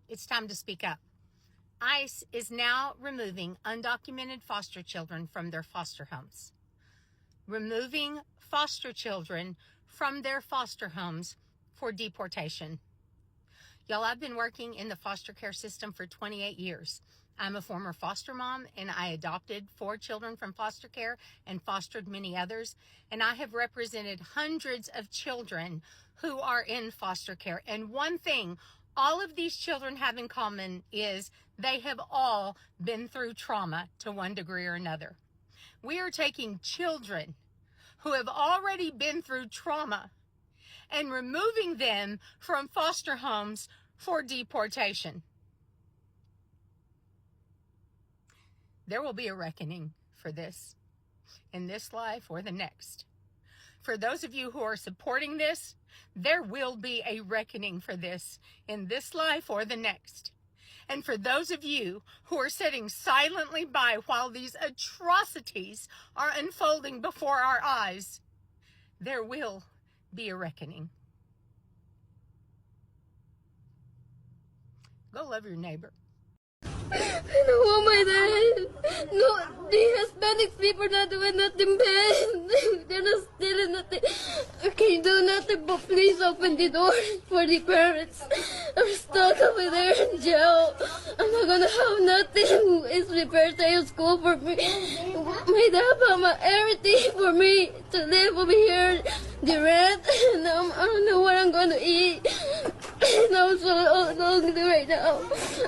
It's time to speak up. ICE is now removing undocumented foster children from their foster homes. Removing foster children from their foster homes for deportation. Y'all, I've been working in the foster care system for 28 years. I'm a former foster mom, and I adopted 4 children from foster care and fostered many others. And I have represented hundreds of children who are in foster care. And one thing all of these children have in common is they have all been through trauma to one degree or another. We are taking children who have already been through trauma and removing them from foster homes for deportation. There will be a reckoning for this in this life or the next. For those of you who are supporting this, there will be a reckoning for this in this life or the next. And for those of you who are sitting silently by while these atrocities are unfolding before our eyes, there will be a reckoning. Go love your neighbor. I don't want my dad. No, the Hispanic people are not doing nothing bad. They're not stealing nothing. I can't do nothing but please open the door for the parents. I'm stuck over there in jail. I'm not gonna have nothing. It's the first day of school for me. My dad bought everything for me to live over here. The rent, and I don't know what I'm gonna eat. And I'm so hungry right now.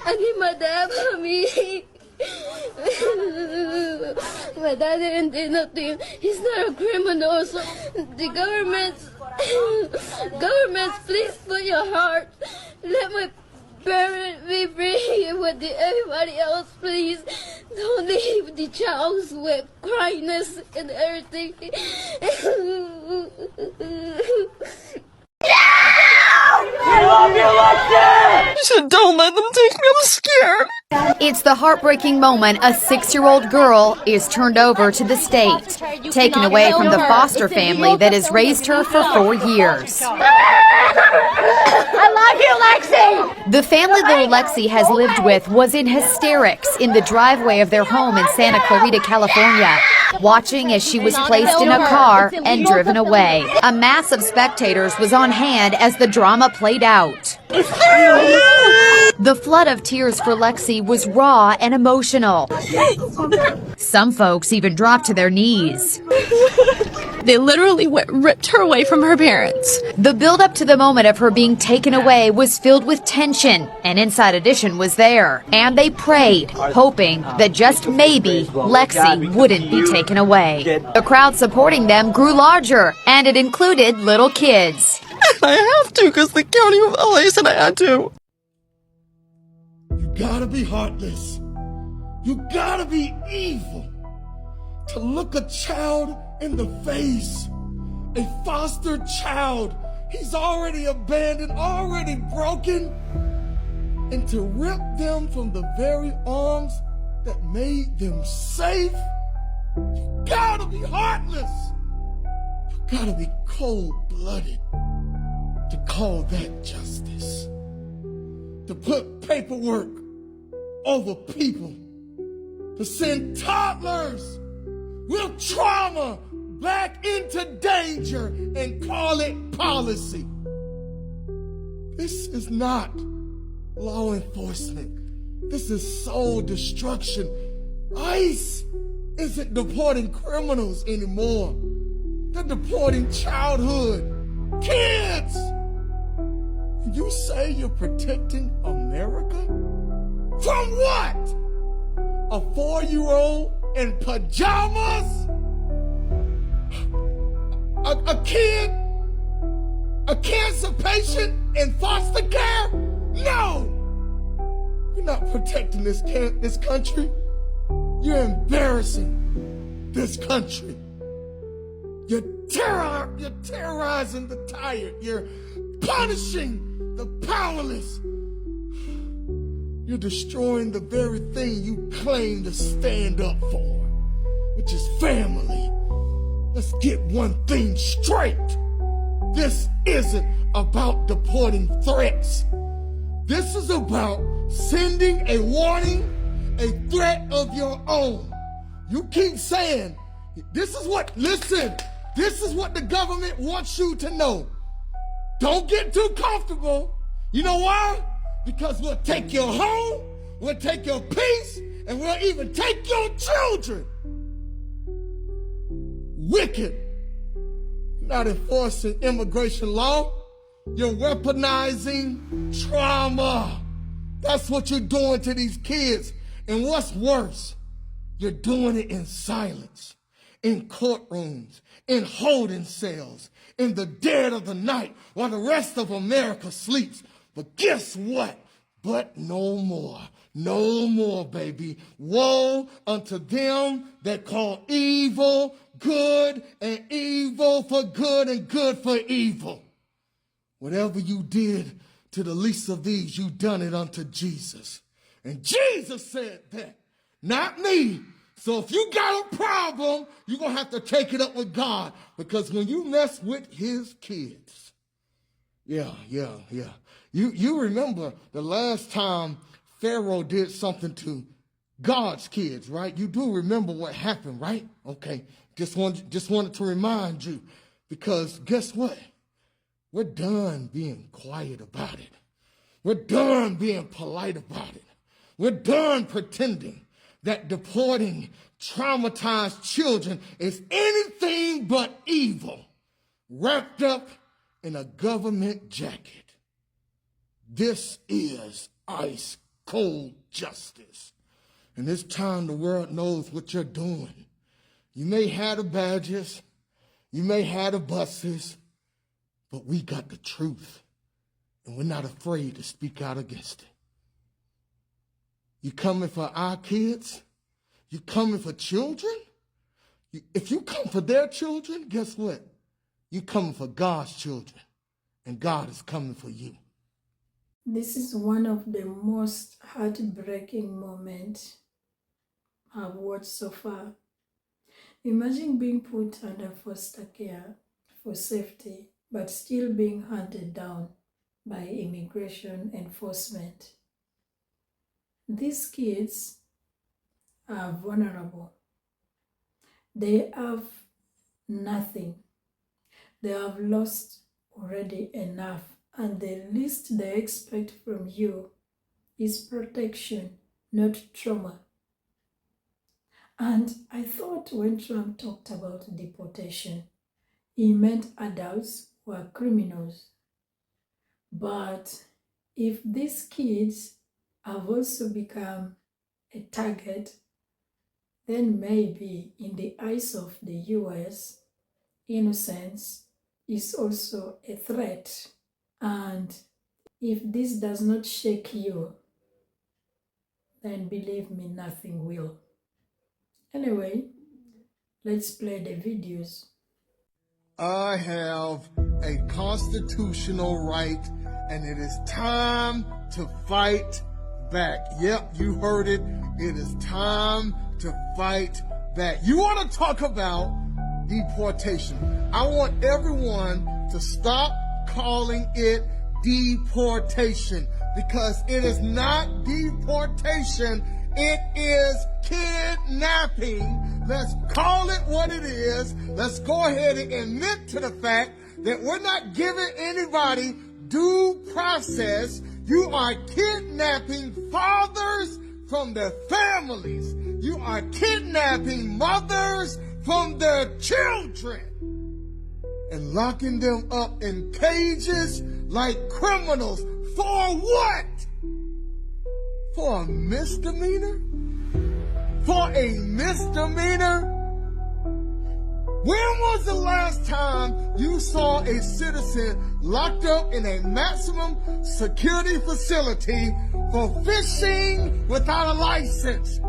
I need my dad for me. My dad didn't do nothing. He's not a criminal. So the government, please put your heart. Let my parents be free with everybody else, please. Don't leave the child with cryiness and everything. You said don't let them take me, I'm scared. It's the heartbreaking moment a 6-year-old girl is turned over to the state, taken away from the foster family that has raised her for 4 years. I love you, Lexi! The family little Lexi has lived with was in hysterics in the driveway of their home in Santa Clarita, California, watching as she was placed in a car and driven away. A mass of spectators was on hand as the drama played out. The flood of tears for Lexi was raw and emotional. Some folks even dropped to their knees. They literally ripped her away from her parents. The build-up to the moment of her being taken away was filled with tension, and Inside Edition was there. And they prayed, hoping that just maybe Lexi wouldn't be taken away. The crowd supporting them grew larger, and it included little kids. I have to, because the county of LA said I had to. You gotta be heartless. You gotta be evil to look a child in the face. A foster child. He's already abandoned, already broken. And to rip them from the very arms that made them safe. You gotta be heartless. You gotta be cold-blooded to call that justice. To put paperwork over people. To send toddlers with trauma back into danger and call it policy. This is not law enforcement. This is soul destruction. ICE isn't deporting criminals anymore. They're deporting childhood, kids. You say you're protecting America? From what? A 4-year-old in pajamas? A cancer patient in foster care? No! You're not protecting this country. You're embarrassing this country. You're terrorizing the tired. You're punishing the powerless. You're destroying the very thing you claim to stand up for, which is family. Let's get one thing straight. This isn't about deporting threats. This is about sending a warning, a threat of your own. You keep saying, this is what the government wants you to know. Don't get too comfortable. You know why? Because we'll take your home, we'll take your peace, and we'll even take your children. Wicked. You're not enforcing immigration law. You're weaponizing trauma. That's what you're doing to these kids. And what's worse, you're doing it in silence, in courtrooms, in holding cells, in the dead of the night while the rest of America sleeps. But guess what? But no more. No more, baby. Woe unto them that call evil good and evil for good and good for evil. Whatever you did to the least of these, you done it unto Jesus. And Jesus said that, not me. So if you got a problem, you're going to have to take it up with God. Because when you mess with his kids, yeah. You remember the last time Pharaoh did something to God's kids, right? You do remember what happened, right? Okay, just wanted to remind you. Because guess what? We're done being quiet about it. We're done being polite about it. We're done pretending that deporting traumatized children is anything but evil, wrapped up in a government jacket. This is ice cold justice. And it's time the world knows what you're doing. You may have the badges, you may have the buses, but we got the truth, and we're not afraid to speak out against it. You coming for our kids? You coming for children? If you come for their children, guess what? You coming for God's children, and God is coming for you. This is one of the most heartbreaking moments I've watched so far. Imagine being put under foster care for safety, but still being hunted down by immigration enforcement. These kids are vulnerable. They have nothing. They have lost already enough, and the least they expect from you is protection, not trauma. And I thought when Trump talked about deportation, he meant adults who are criminals. But if these kids have also become a target, then maybe in the eyes of the US, innocence is also a threat. And if this does not shake you, then believe me, nothing will. Anyway, let's play the videos. I have a constitutional right, and it is time to fight back. Yep, you heard it. It is time to fight back. You want to talk about deportation? I want everyone to stop calling it deportation, because it is not deportation. It is kidnapping. Let's call it what it is. Let's go ahead and admit to the fact that we're not giving anybody due process. You are kidnapping fathers from their families. You are kidnapping mothers from their children and locking them up in cages like criminals. For what? For a misdemeanor? For a misdemeanor? When was the last time you saw a citizen locked up in a maximum security facility for fishing without a license?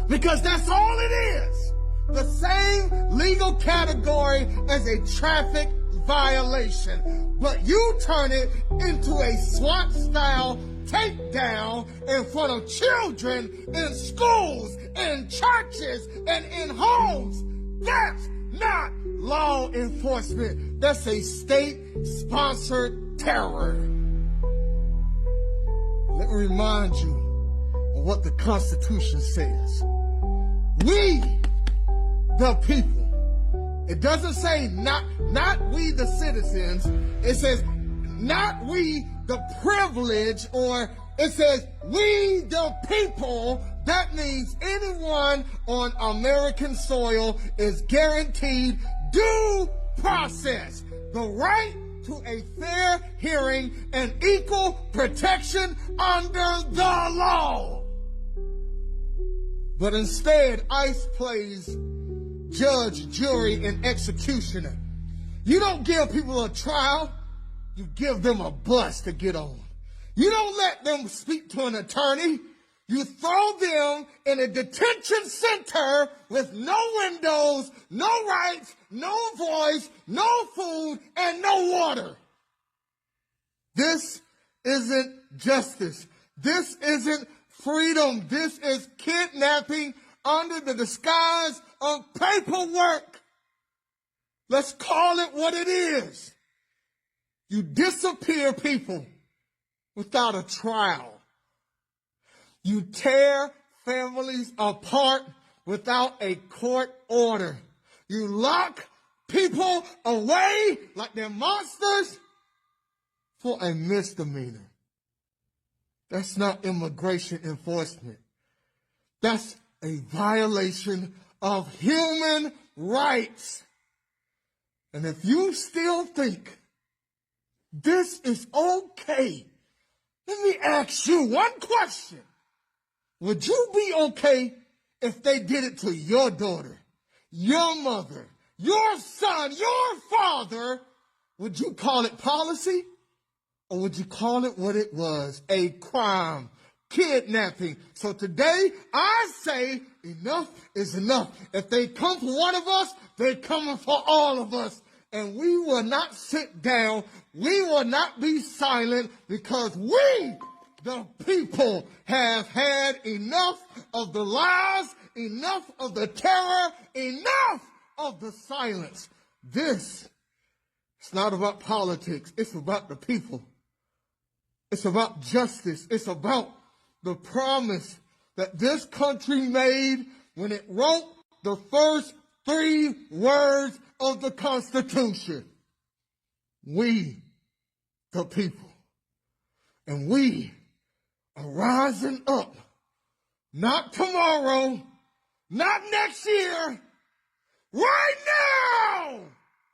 Because that's all it is. The same legal category as a traffic violation. But you turn it into a SWAT-style takedown in front of children in schools, in churches, and in homes. That's not law enforcement. That's a state-sponsored terror. me remind you of what the Constitution says. We, the people. It doesn't say not we the citizens. It says not we the privileged, or it says we the people. That means anyone on American soil is guaranteed due process, the right to a fair hearing and equal protection under the law. But instead, ICE plays judge, jury, and executioner. You don't give people a trial, you give them a bus to get on. You don't let them speak to an attorney. You throw them in a detention center with no windows, no rights, no voice, no food, and no water. This isn't justice. This isn't freedom. This is kidnapping under the disguise of paperwork. Let's call it what it is. You disappear people without a trial. You tear families apart without a court order. You lock people away like they're monsters for a misdemeanor. That's not immigration enforcement. That's a violation of human rights. And if you still think this is okay, let me ask you one question. Would you be okay if they did it to your daughter, your mother, your son, your father? Would you call it policy? Or would you call it what it was? A crime, kidnapping. So today, I say enough is enough. If they come for one of us, they're coming for all of us. And we will not sit down. We will not be silent, because we, the people, have had enough of the lies, enough of the terror, enough of the silence. This is not about politics. It's about the people. It's about justice. It's about the promise that this country made when it wrote the first 3 words of the Constitution. We, the people. And we are rising up. Not tomorrow, not next year, right now!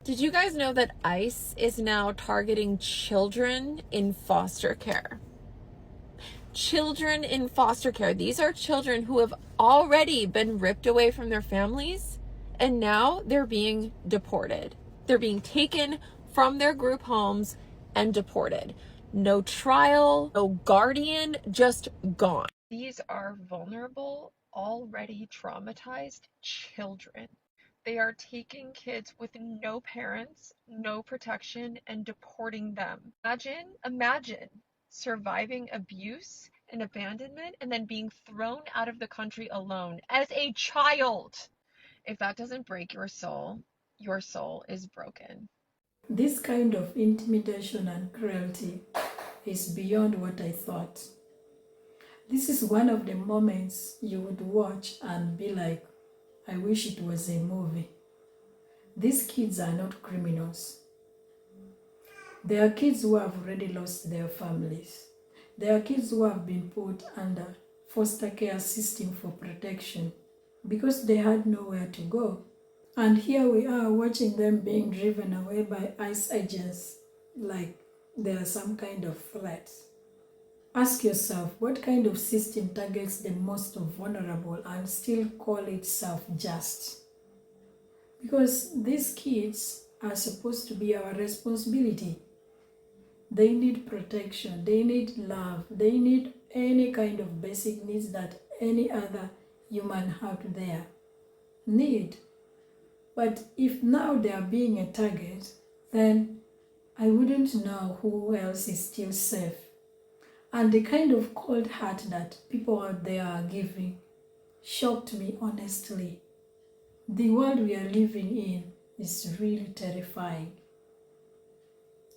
Did you guys know that ICE is now targeting children in foster care? Children in foster care. These are children who have already been ripped away from their families, and now they're being deported. They're being taken from their group homes and deported. No trial, no guardian, just gone. These are vulnerable, already traumatized children. They are taking kids with no parents, no protection, and deporting them. Imagine surviving abuse and abandonment and then being thrown out of the country alone as a child. If that doesn't break your soul is broken. This kind of intimidation and cruelty is beyond what I thought. This is one of the moments you would watch and be like, I wish it was a movie. These kids are not criminals. They are kids who have already lost their families. They are kids who have been put under foster care system for protection because they had nowhere to go. And here we are watching them being driven away by ICE agents like they are some kind of threat. Ask yourself, what kind of system targets the most vulnerable and still call itself just? Because these kids are supposed to be our responsibility. They need protection, they need love, they need any kind of basic needs that any other human out there need. But if now they are being a target, then I wouldn't know who else is still safe. And the kind of cold heart that people out there are giving shocked me, honestly. The world we are living in is really terrifying.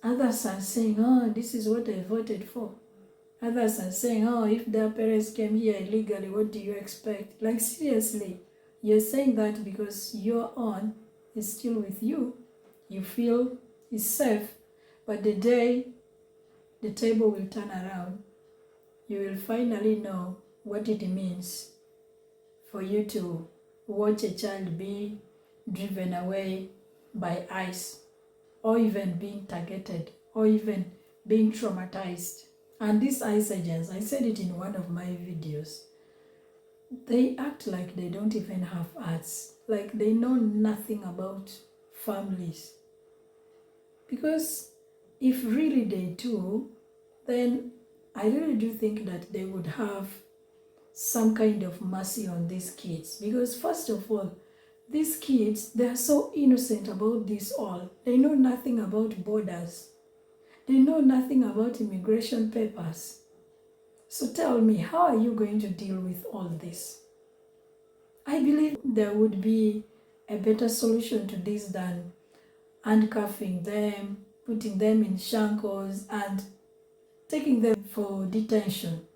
Others are saying, oh, this is what I voted for. Others are saying, oh, if their parents came here illegally, what do you expect? Like, seriously, you're saying that because your own is still with you. You feel it's safe. But the day the table will turn around, you will finally know what it means for you to watch a child be driven away by ICE, or even being targeted, or even being traumatized. And these ICE agents, I said it in one of my videos, they act like they don't even have hearts, like they know nothing about families. Because if really they do, then I really do think that they would have some kind of mercy on these kids. Because first of all, these kids, they are so innocent about this all. They know nothing about borders. They know nothing about immigration papers. So tell me, how are you going to deal with all this? I believe there would be a better solution to this than handcuffing them, putting them in shackles, and taking them for detention.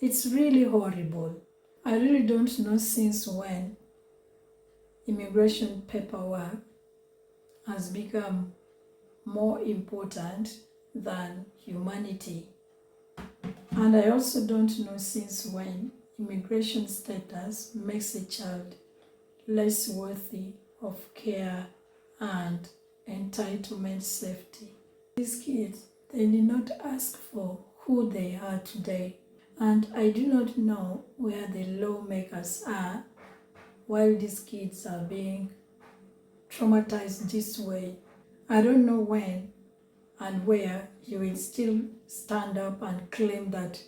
It's really horrible. I really don't know since when immigration paperwork has become more important than humanity. And I also don't know since when immigration status makes a child less worthy of care and entitlement safety. These kids, they did not ask for who they are today. And I do not know where the lawmakers are while these kids are being traumatized this way. I don't know when and where you will still stand up and claim that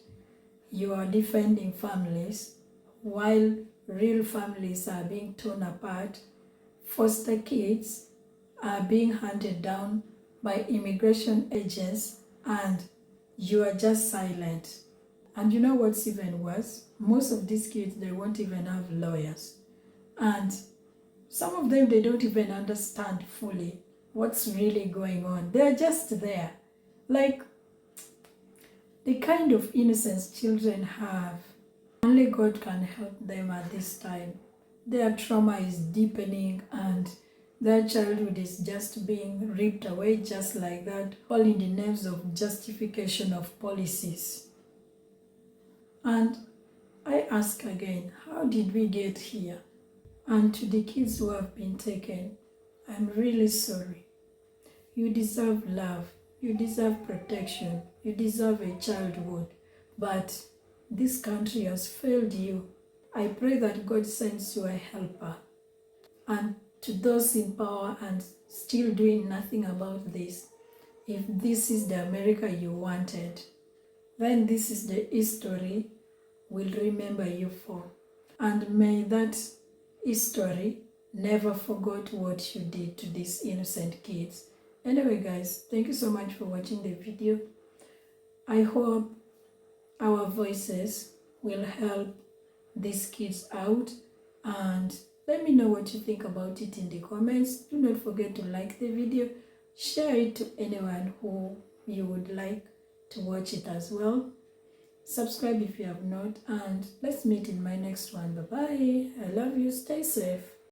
you are defending families while real families are being torn apart. Foster kids are being handed down by immigration agents and you are just silent. And you know what's even worse? Most of these kids, they won't even have lawyers. And some of them, they don't even understand fully what's really going on. They're just there. Like, the kind of innocence children have, only God can help them at this time. Their trauma is deepening and their childhood is just being ripped away just like that, all in the names of justification of policies. And I ask again, how did we get here? And to the kids who have been taken, I'm really sorry. You deserve love. You deserve protection. You deserve a childhood. But this country has failed you. I pray that God sends you a helper. And to those in power and still doing nothing about this, if this is the America you wanted, then this is the history we'll remember you for. And may that history never forget what you did to these innocent kids. Anyway, guys, thank you so much for watching the video. I hope our voices will help these kids out, and let me know what you think about it in the comments. Do not forget to like the video, share it to anyone who you would like to watch it as well. Subscribe if you have not, and let's meet in my next one. Bye bye. I love you. Stay safe.